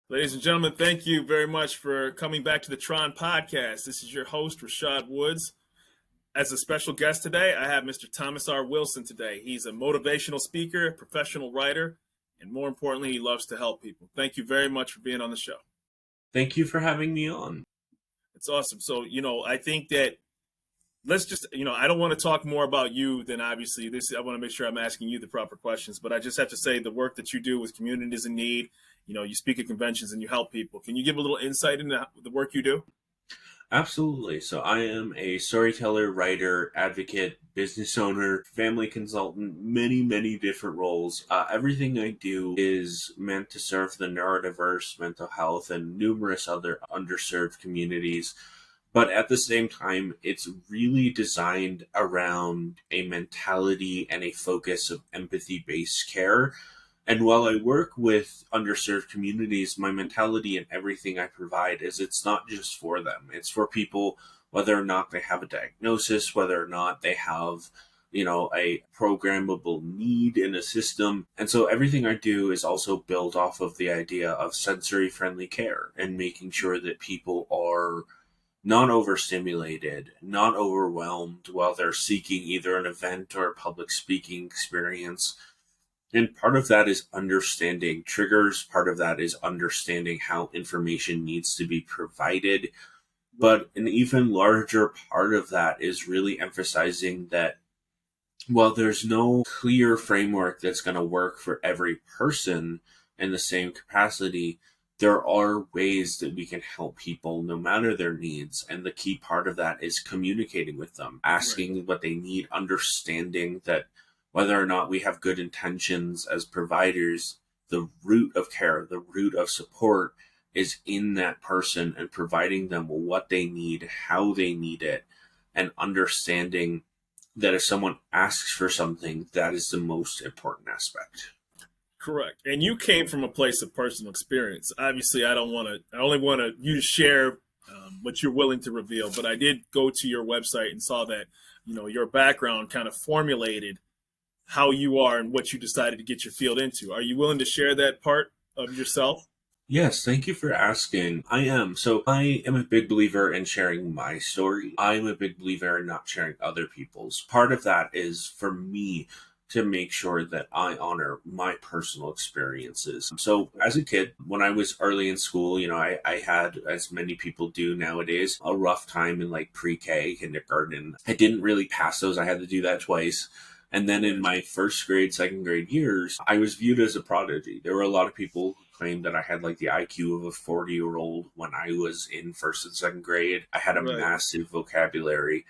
Ladies and gentlemen, thank you very much for coming back to the T.R.O.N podcast. This is your host, Rashad Woods. As a special guest today, I have Mr. Thomas R. Wilson today. He's a motivational speaker, professional writer, and more importantly, he loves to help people. Thank you very much for being on the show. Thank you for having me on. It's awesome. So, I think that let's just, I don't want to talk more about you than obviously this. I want to make sure I'm asking you the proper questions, but I just have to say the work that you do with communities in need, you speak at conventions and you help people. Can you give a little insight into the work you do? Absolutely. So I am a storyteller, writer, advocate, business owner, family consultant, many different roles. Everything I do is meant to serve the neurodiverse, mental health, and numerous other underserved communities. But at the same time, it's really designed around a mentality and a focus of empathy-based care. And while I work with underserved communities, my mentality and everything I provide is it's not just for them. It's for people, whether or not they have a diagnosis, whether or not they have, a programmable need in a system. And so everything I do is also built off of the idea of sensory friendly care and making sure that people are not overstimulated, not overwhelmed while they're seeking either an event or a public speaking experience. And part of that is understanding triggers. Part of that is understanding how information needs to be provided. But an even larger part of that is really emphasizing that while there's no clear framework that's going to work for every person in the same capacity, there are ways that we can help people no matter their needs. And the key part of that is communicating with them, asking what they need, understanding that whether or not we have good intentions as providers, the root of care, the root of support is in that person and providing them what they need, how they need it, and understanding that if someone asks for something, that is the most important aspect. Correct. And you came from a place of personal experience. Obviously, I only want you to share what you're willing to reveal, but I did go to your website and saw that, your background kind of formulated how you are and what you decided to get your field into. Are you willing to share that part of yourself? Yes, thank you for asking. I am. So I am a big believer in sharing my story. I'm a big believer in not sharing other people's. Part of that is for me to make sure that I honor my personal experiences. So as a kid, when I was early in school, I had, as many people do nowadays, a rough time in like pre-K, kindergarten. I didn't really pass those. I had to do that twice. And then in my first grade, second grade years, I was viewed as a prodigy. There were a lot of people who claimed that I had like the IQ of a 40-year-old when I was in first and second grade. I had a massive vocabulary.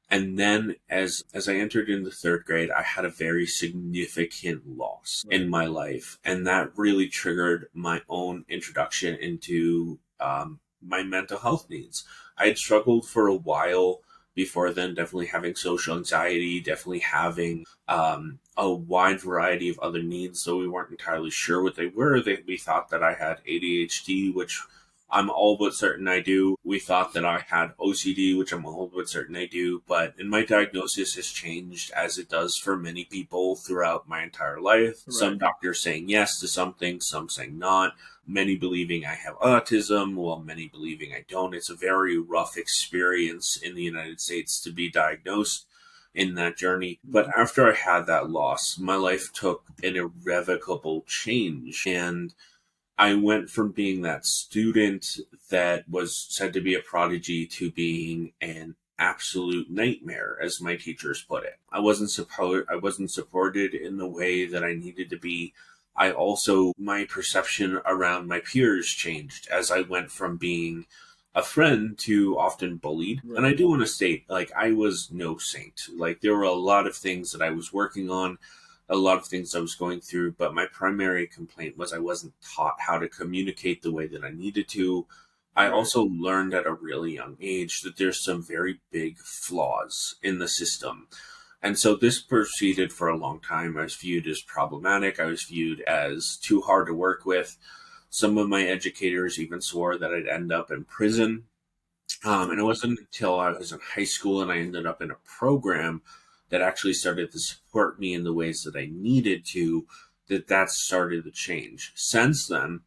And then as I entered into third grade, I had a very significant loss in my life. And that really triggered my own introduction into my mental health needs. I had struggled for a while before then, definitely having social anxiety, definitely having a wide variety of other needs, so we weren't entirely sure what they were. We thought that I had ADHD, which I'm all but certain I do. We thought that I had OCD, which I'm all but certain I do. But and my diagnosis has changed, as it does for many people throughout my entire life. Right. Some doctors saying yes to something, some saying not. Many believing I have autism, while many believing I don't. It's a very rough experience in the United States to be diagnosed in that journey. But after I had that loss, my life took an irrevocable change. And I went from being that student that was said to be a prodigy to being an absolute nightmare, as my teachers put it. I wasn't supported in the way that I needed to be. My perception around my peers changed as I went from being a friend to often bullied. Right. And I do want to state, I was no saint. There were a lot of things that I was working on, a lot of things I was going through, but my primary complaint was I wasn't taught how to communicate the way that I needed to. I also learned at a really young age that there's some very big flaws in the system. And so this proceeded for a long time. I was viewed as problematic. I was viewed as too hard to work with. Some of my educators even swore that I'd end up in prison. And it wasn't until I was in high school and I ended up in a program that actually started to support me in the ways that I needed to, that started to change. Since then,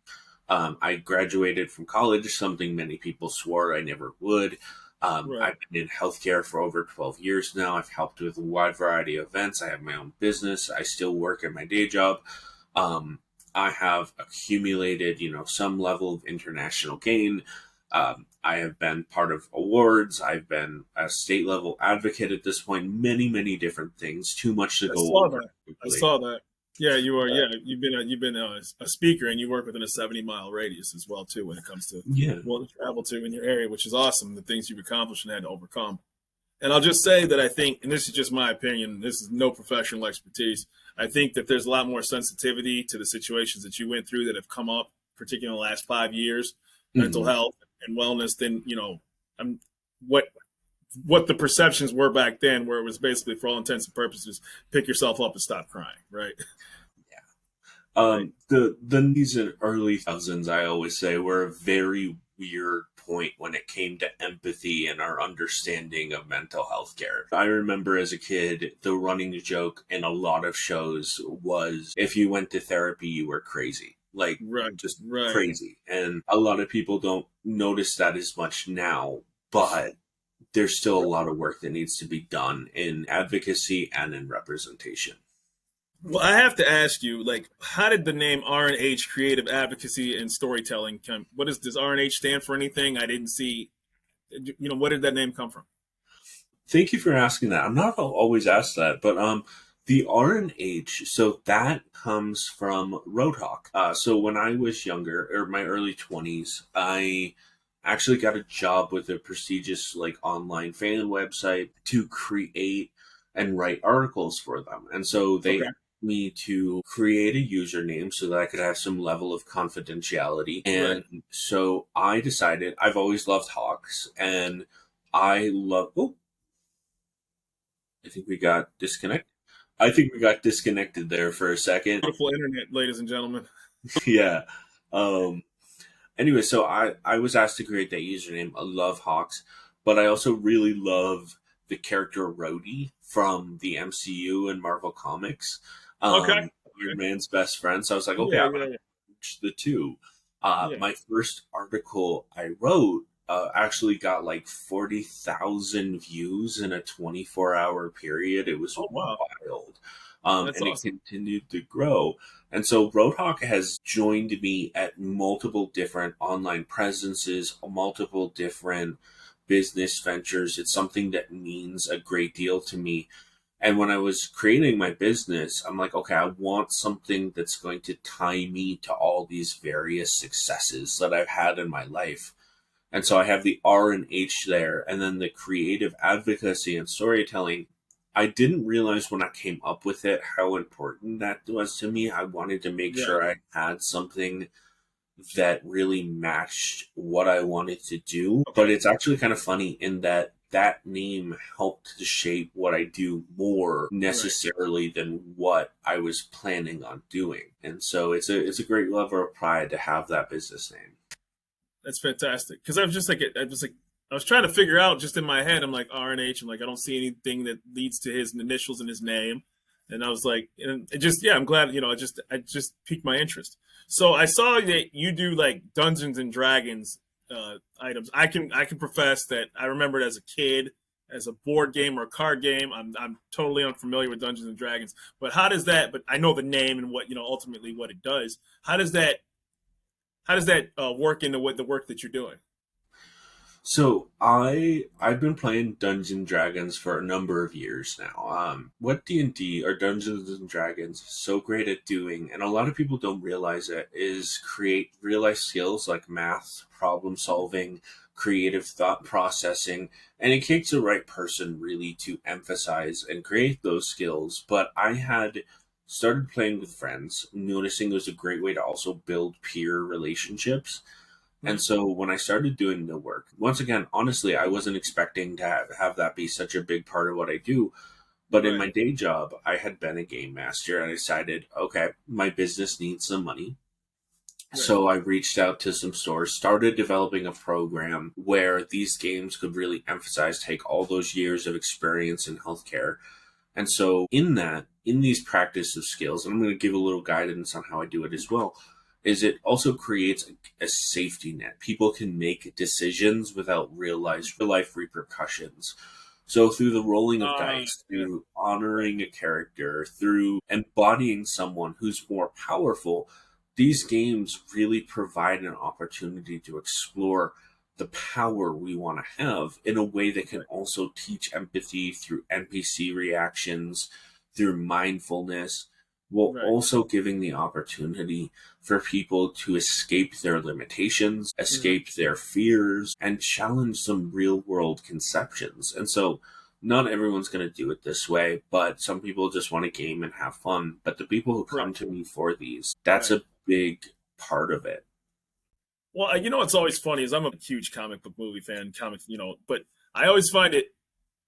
I graduated from college, something many people swore I never would. Right. I've been in healthcare for over 12 years now. I've helped with a wide variety of events. I have my own business. I still work at my day job. Um, I have accumulated, some level of international gain. I have been part of awards. I've been a state level advocate at this point. Many, many different things. Too much to I go saw over that. I quickly. saw that. Yeah, you are. Yeah, you've been a speaker, and you work within a 70-mile radius as well too when it comes to Yeah. what to travel to in your area, which is awesome. The things you've accomplished and had to overcome. And I'll just say that I think, and this is just my opinion, this is no professional expertise. I think that there's a lot more sensitivity to the situations that you went through that have come up, particularly in the last 5 years, mental Hmm. health and wellness, than I'm, what what the perceptions were back then, where it was basically, for all intents and purposes, pick yourself up and stop crying, right? Right. The knees in early thousands, I always say, were a very weird point when it came to empathy and our understanding of mental health care. I remember as a kid, the running joke in a lot of shows was if you went to therapy, you were crazy. Like, Right. just Right. crazy. And a lot of people don't notice that as much now, but there's still a lot of work that needs to be done in advocacy and in representation. Well, I have to ask you, like, how did the name R&H, Creative Advocacy and Storytelling, come? What does R&H stand for? Anything I didn't see? Where did that name come from? Thank you for asking that. I'm not always asked that, but the R&H, so that comes from Roadhog. So when I was younger, or my early 20s, I actually got a job with a prestigious like online fan website to create and write articles for them. And so they Okay. asked me to create a username so that I could have some level of confidentiality. Right. And so I decided I've always loved hawks and I love. Oh, I think we got disconnected. I think we got disconnected there for a second. Beautiful internet, ladies and gentlemen. Yeah. Um. Anyway, so I was asked to create that username. I love Hawks, but I also really love the character Rhodey from the MCU and Marvel Comics. Okay. Iron Okay. Man's best friend. So I was like, okay, Yeah, I'm yeah, gonna yeah. merge the two. Yeah. My first article I wrote actually got like 40,000 views in a 24-hour period. It was Oh, wow. wild. That's And it awesome. continued to grow. And so Roadhawk has joined me at multiple different online presences, multiple different business ventures. It's something that means a great deal to me. And when I was creating my business, I'm like, okay, I want something that's going to tie me to all these various successes that I've had in my life. And so I have the R and H there, and then the creative advocacy and storytelling. I didn't realize when I came up with it how important that was to me. I wanted to make Right. sure I had something that really matched what I wanted to do. But Okay. it's actually kind of funny in that that name helped to shape what I do more Right. necessarily than what I was planning on doing. And so it's a great level of pride to have that business name. That's fantastic. Because I was trying to figure out just in my head. I'm like R&H. I'm like, I don't see anything that leads to his initials in his name. And I was like, and it just, yeah, I'm glad, it just piqued my interest. So I saw that you do like Dungeons and Dragons items. I can profess that I remember it as a kid, as a board game or a card game. I'm totally unfamiliar with Dungeons and Dragons, but how does that? But I know the name and what ultimately what it does. How does that work into what the work that you're doing? So I've been playing Dungeons and Dragons for a number of years now. What D&D or Dungeons and Dragons is so great at doing, and a lot of people don't realize it, is create real life skills like math, problem solving, creative thought processing, and it takes the right person really to emphasize and create those skills. But I had started playing with friends, noticing it was a great way to also build peer relationships. And Hmm. so when I started doing the work, once again, honestly, I wasn't expecting to have that be such a big part of what I do. But in Right. my day job, I had been a game master and I decided, okay, my business needs some money. Right. So I reached out to some stores, started developing a program where these games could really emphasize, take all those years of experience in healthcare. And so in these practice of skills, and I'm going to give a little guidance on how I do it as well, is it also creates a safety net. People can make decisions without real life repercussions. So through the rolling of dice, Yeah, through right, honoring a character, through embodying someone who's more powerful, these games really provide an opportunity to explore the power we want to have in a way that can right, also teach empathy through NPC reactions, through mindfulness, while right. also giving the opportunity for people to escape their limitations, Hmm. escape their fears, and challenge some real world conceptions. And so, not everyone's going to do it this way, but some people just want to game and have fun. But the people who Right, come to me for these, that's right. a big part of it. Well, you know what's always funny is I'm a huge comic book movie fan, but I always find it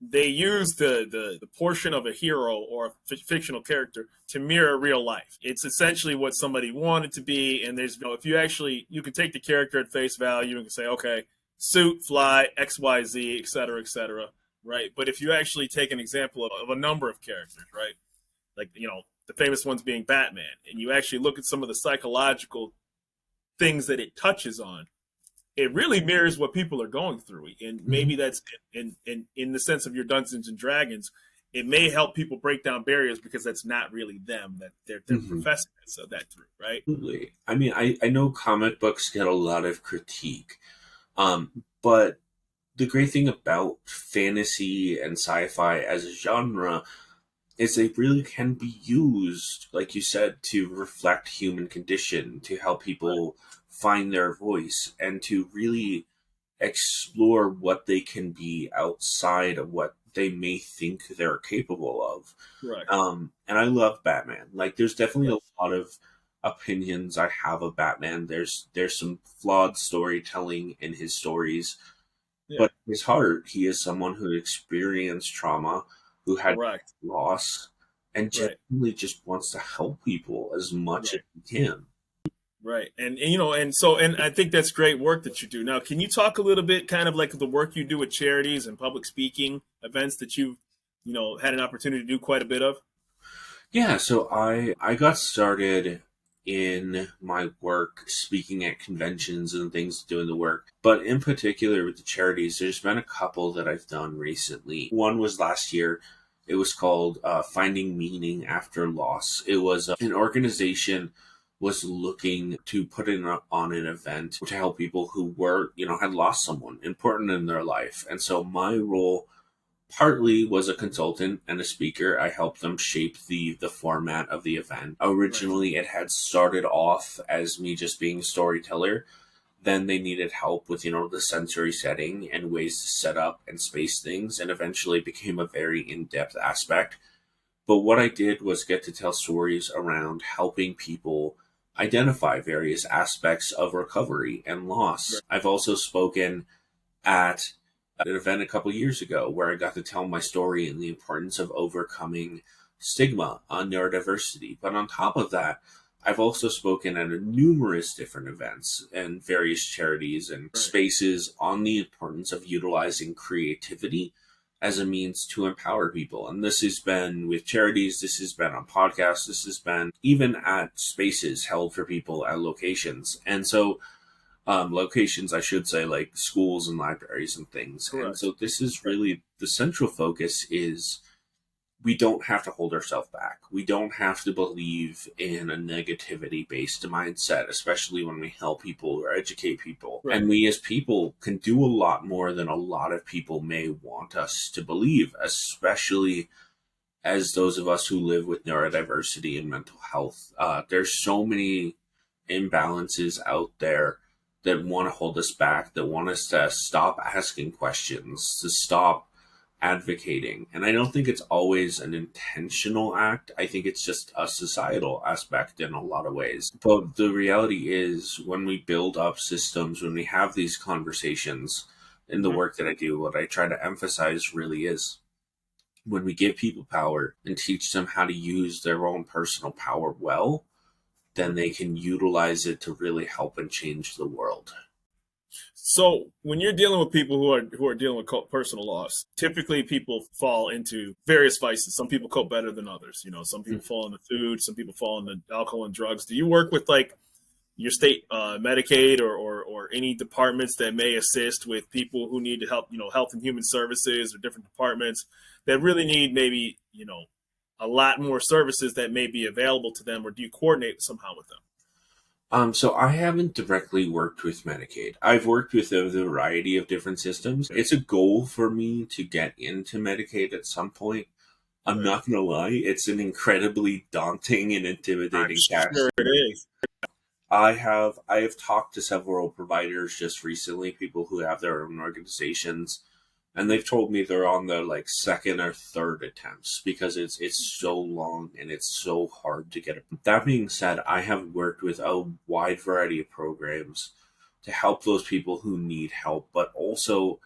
they use the portion of a hero or a fictional character to mirror real life. It's essentially what somebody wanted to be, and if you actually you can take the character at face value and say, okay, suit, fly, X, Y, Z, et cetera, right? But if you actually take an example of a number of characters, right, like the famous ones being Batman, and you actually look at some of the psychological things that it touches on, it really mirrors what people are going through, and maybe Mhm. that's in the sense of your Dungeons and Dragons. It may help people break down barriers because that's not really them that they're Mhm. professing that through, right? Absolutely. I mean, I know comic books get a lot of critique, but the great thing about fantasy and sci-fi as a genre is they really can be used, like you said, to reflect human condition, to help Right, people find their voice, and to really explore what they can be outside of what they may think they're capable of. right, And I love Batman. Like, there's definitely right. a lot of opinions I have of Batman. There's some flawed storytelling in his stories, Yeah, but in his heart, he is someone who experienced trauma, who had correct. loss, and Right, genuinely just wants to help people as much as right, he can. right. And and I think that's great work that you do. Now, can you talk a little bit, kind of like the work you do with charities and public speaking events that you've had an opportunity to do quite a bit of? Yeah, so I got started in my work speaking at conventions and things doing the work. But in particular with the charities, there's been a couple that I've done recently. One was last year. It was called Finding Meaning After Loss. It was an organization was looking to put in on an event to help people who were, had lost someone important in their life. And so my role partly was a consultant and a speaker. I helped them shape the format of the event. Right, Originally, it had started off as me just being a storyteller. Then they needed help with the sensory setting and ways to set up and space things, and eventually became a very in-depth aspect. But what I did was get to tell stories around helping people identify various aspects of recovery and loss. right, I've also spoken at an event a couple years ago where I got to tell my story and the importance of overcoming stigma on neurodiversity. But on top of that, I've also spoken at numerous different events and various charities and right. spaces on the importance of utilizing creativity as a means to empower people. And this has been with charities, this has been on podcasts, this has been even at spaces held for people at locations. And so locations, I should say, like schools and libraries and things. And Correct. so this is Right. really the central focus is we don't have to hold ourselves back. We don't have to believe in a negativity based mindset, especially when we help people or educate people. Right. And we as people can do a lot more than a lot of people may want us to believe, especially as those of us who live with neurodiversity and mental health. There's so many imbalances out there that want to hold us back, that want us to stop asking questions, to stop advocating. And I don't think it's always an intentional act. I think it's just a societal aspect in a lot of ways. But the reality is, when we build up systems, when we have these conversations in the Hmm. work that I do, what I try to emphasize really is when we give people power and teach them how to use their own personal power well, then they can utilize it to really help and change the world. So when you're dealing with people who are dealing with personal loss, typically people fall into various vices. Some people cope better than others. Some people fall into food, some people fall into alcohol and drugs. Do you work with like your state Medicaid or any departments that may assist with people who need to help, health and human services or different departments that really need maybe, a lot more services that may be available to them, or do you coordinate somehow with them? So I haven't directly worked with Medicaid. I've worked with a variety of different systems. It's a goal for me to get into Medicaid at some point. I'm Right. not going to lie, it's an incredibly daunting and I'm intimidating task. sure it is. I have talked to several providers just recently, people who have their own organizations, and they've told me they're on the like second or third attempts because it's so long and it's so hard to get it. That being said, I have worked with a wide variety of programs to help those people who need help, but also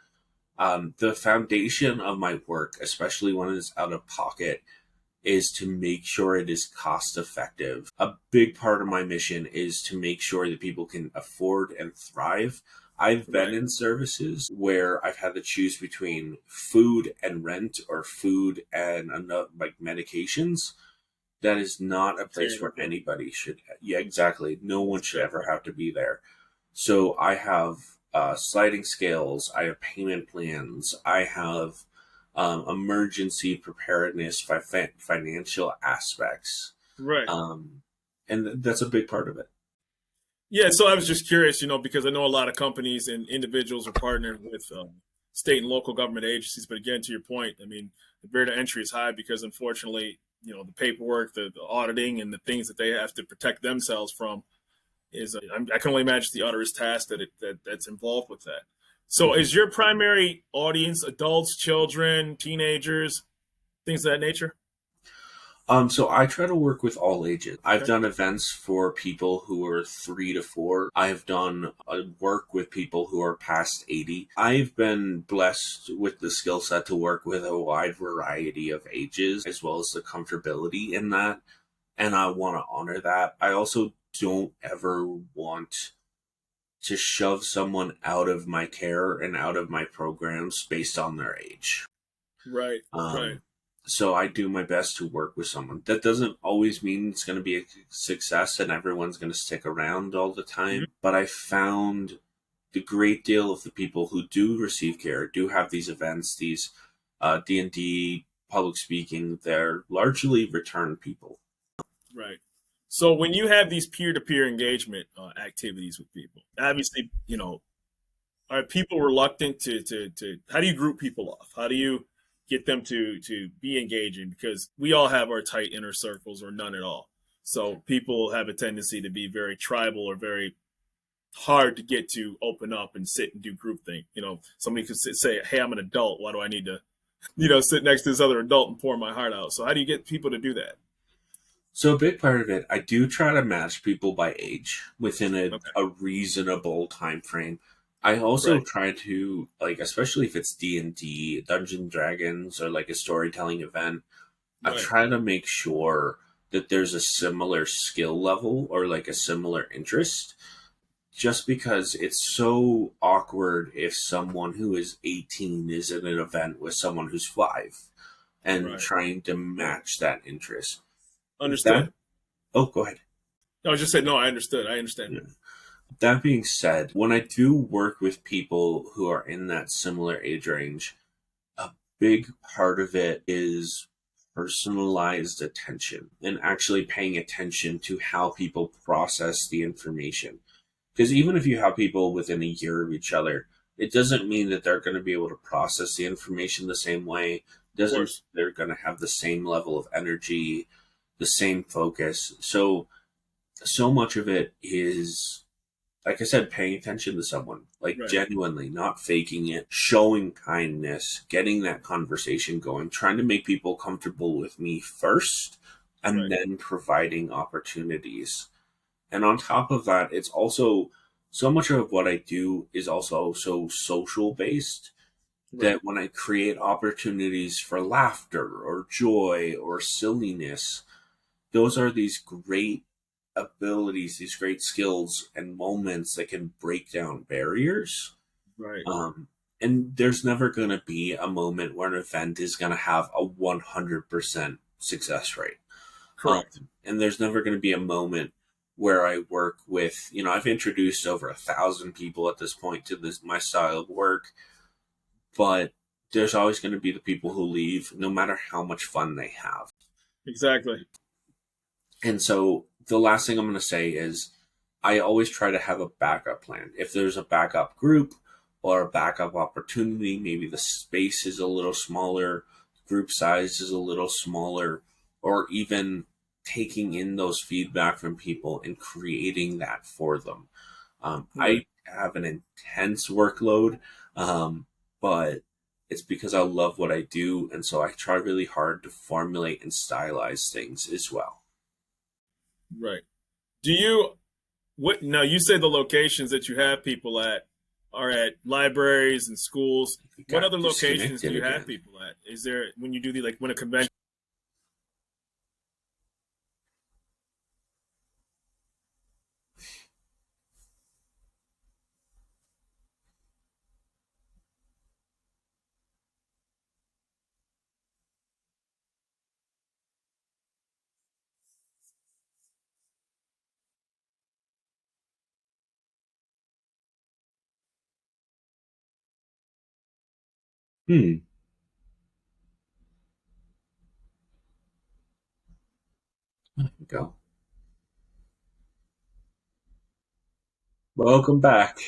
the foundation of my work, especially when it's out of pocket, is to make sure it is cost effective. A big part of my mission is to make sure that people can afford and thrive. I've been Right. in services where I've had to choose between food and rent or food and like medications. That is not a place where Terrible. anybody should. Yeah, exactly. No one It's should ever terrible. have to be there. So I have sliding scales. I have payment plans. I have emergency preparedness, financial aspects, Right. um, and that's a big part of it. Yeah, so I was just curious, because I know a lot of companies and individuals are partnered with state and local government agencies. But again, to your point, I mean, the barrier to entry is high because unfortunately, the paperwork, the auditing, and the things that they have to protect themselves from is, I can only imagine the onerous task that's involved with that. So, Mhm. is your primary audience adults, children, teenagers, things of that nature? So I try to work with all ages. I've Okay. done events for people who are 3 to 4. I've done work with people who are past 80. I've been blessed with the skill set to work with a wide variety of ages, as well as the comfortability in that. And I want to honor that. I also don't ever want to shove someone out of my care and out of my programs based on their age. Right. Right. Um, so I do my best to work with someone. That doesn't always mean it's going to be a success and everyone's going to stick around all the Mhm. time. But I found the great deal of the people who do receive care, do have these events, these D&D, public speaking, they're largely return people. Right. So when you have these peer-to-peer engagement activities with people, obviously, are people reluctant to how do you group people off? How do you get them to be engaging? Because we all have our tight inner circles or none at all. So people have a tendency to be very tribal or very hard to get to open up and sit and do groupthink. Somebody could say, "Hey, I'm an adult. Why do I need to, sit next to this other adult and pour my heart out?" So how do you get people to do that? So a big part of it, I do try to match people by age within Okay. a reasonable time frame. I also Right. try to like, especially if it's D&D, Dungeons and Dragons, or like a storytelling event, I Right. try to make sure that there's a similar skill level or like a similar interest. Just because it's so awkward if someone who is 18 is in an event with someone who's 5 and Right. trying to match that interest. That Understood. oh, go ahead. I was just saying, no, I understood. I understand. Yeah. That being said, when I do work with people who are in that similar age range, a big part of it is personalized attention and actually paying attention to how people process the information. Because even if you have people within a year of each other, it doesn't mean that they're going to be able to process the information the same way. It Of doesn't mean course. they're going to have the same level of energy, the same focus. So much of it is, like I said, paying attention to someone, like Right. genuinely, not faking it, showing kindness, getting that conversation going, trying to make people comfortable with me first, and Right. then providing opportunities. And on top of that, it's also so much of what I do is also so social based Right. that when I create opportunities for laughter or joy or silliness, those are these great abilities, these great skills and moments that can break down barriers. Right. Um, and there's never going to be a moment where an event is going to have a 100% success rate. Um, Correct. and there's never going to be a moment where I work with, I've introduced over 1,000 people at this point to my style of work, but there's always going to be the people who leave no matter how much fun they have. Exactly. And so the last thing I'm going to say is I always try to have a backup plan. If there's a backup group or a backup opportunity, maybe the space is a little smaller, group size is a little smaller, or even taking in those feedback from people and creating that for them. Right. I have an intense workload, but it's because I love what I do. And so I try really hard to formulate and stylize things as well. Right. Do you what now you say the locations that you have people at are at libraries and schools. We What got other locations do disconnected you have again. people at? Is there when you do the like when a convention? Hmm. Go. Welcome back.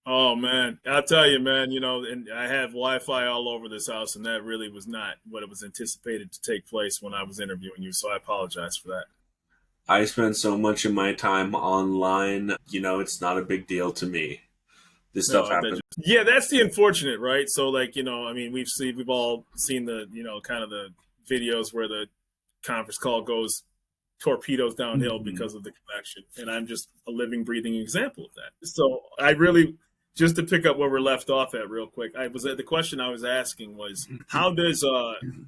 Oh man, I'll tell you, man. And I have Wi-Fi all over this house, and that really was not what it was anticipated to take place when I was interviewing you. So I apologize for that. I spend so much of my time online, it's not a big deal to me. This stuff No, happens. yeah, that's the unfortunate, right? So, like, I mean, we've all seen the, kind of the videos where the conference call goes torpedoes downhill Mhm. because of the connection, and I'm just a living, breathing example of that. So, I really, just to pick up where we're left off at, real quick, the question I was asking was, how does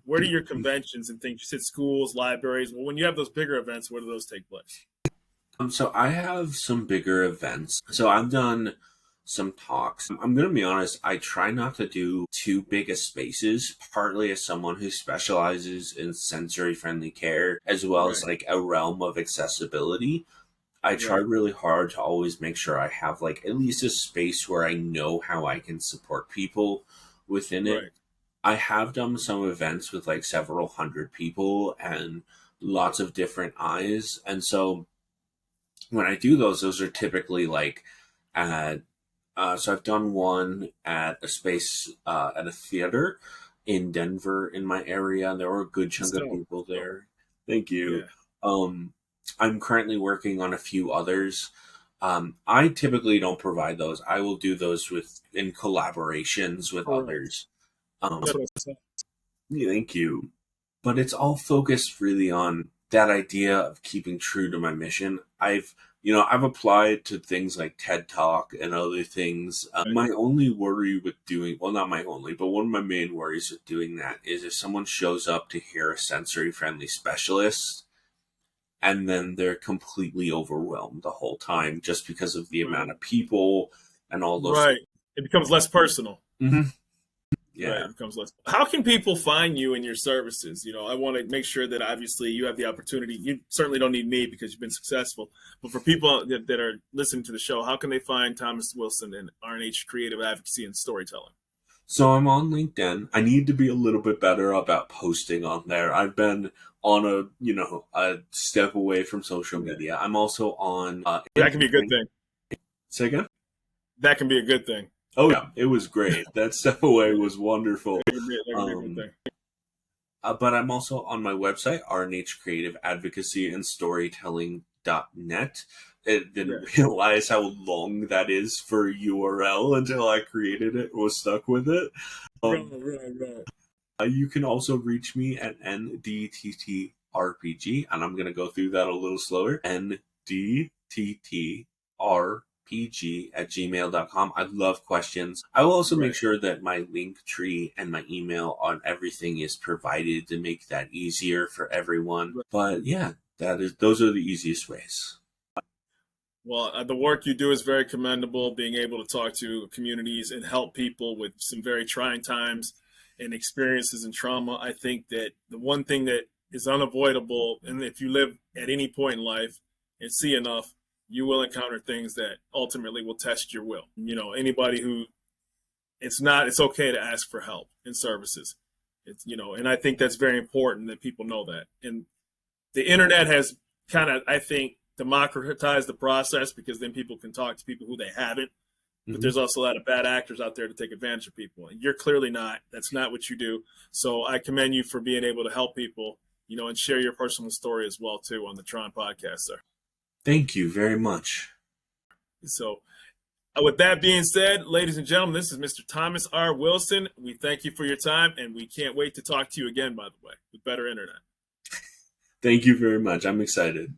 where do your conventions and things? You said schools, libraries. Well, when you have those bigger events, where do those take place? So I have some bigger events. So I've done some talks. I'm going to be honest, I try not to do too big of spaces, partly as someone who specializes in sensory friendly care, as well as Right, like a realm of accessibility. I try right, really hard to always make sure I have like at least a space where I know how I can support people within it. right, I have done some events with like several hundred people and lots of different eyes. And so when I do those are typically like at so I've done one at a space at a theater in Denver in my area, and there were a good chunk it's of dope. people Dope. there. Thank you. Yeah. Um, I'm currently working on a few others. I typically don't provide those. I will do those with in collaborations with Correct. others. That's what I said. Yeah, thank you. But it's all focused really on that idea of keeping true to my mission. I've applied to things like TED Talk and other things. My only worry with doing, well, not my only, but one of my main worries with doing that is if someone shows up to hear a sensory friendly specialist and then they're completely overwhelmed the whole time just because of the Right. amount of people and all those. Right. It becomes less personal. Mhm. Right. Yeah. It becomes less. How can people find you and your services? I want to make sure that obviously you have the opportunity. You certainly don't need me because you've been successful. But for people that are listening to the show, how can they find Thomas Wilson and R&H Creative Advocacy and Storytelling? So I'm on LinkedIn. I need to be a little bit better about posting on there. I've been on a step away from social Yeah. media. I'm also on That can be a good thing. Say again? That can be a good thing. Oh yeah, it was great. That step away was wonderful. That can be a good Um, thing. but I'm also on my website, RNH Creative Advocacy and Storytelling.net. I Yeah. didn't realize how long that is for a URL until I created it, was stuck with it. Right, Um, right, right. You can also reach me at NDTTRPG, and I'm going to go through that a little slower. NDTTRPG at gmail.com. I love questions. I will also make Right. sure that my link tree and my email on everything is provided to make that easier for everyone. Right. But yeah, those are the easiest ways. Well, the work you do is very commendable. Being able to talk to communities and help people with some very trying times and experiences and trauma. I think that the one thing that is unavoidable, and if you live at any point in life, and see enough, you will encounter things that ultimately will test your will. Anybody who it's okay to ask for help and services. And I think that's very important that people know that. And the internet has kind of, I think, democratized the process, because then people can talk to people who they haven't. But there's also a lot of bad actors out there to take advantage of people. And you're clearly not. That's not what you do. So I commend you for being able to help people, and share your personal story as well, too, on the T.R.O.N podcast, sir. Thank you very much. So with that being said, ladies and gentlemen, this is Mr. Thomas R. Wilson. We thank you for your time, and we can't wait to talk to you again, by the way, with better internet. Thank you very much. I'm excited.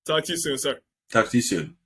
Talk to you soon, sir. Talk to you soon.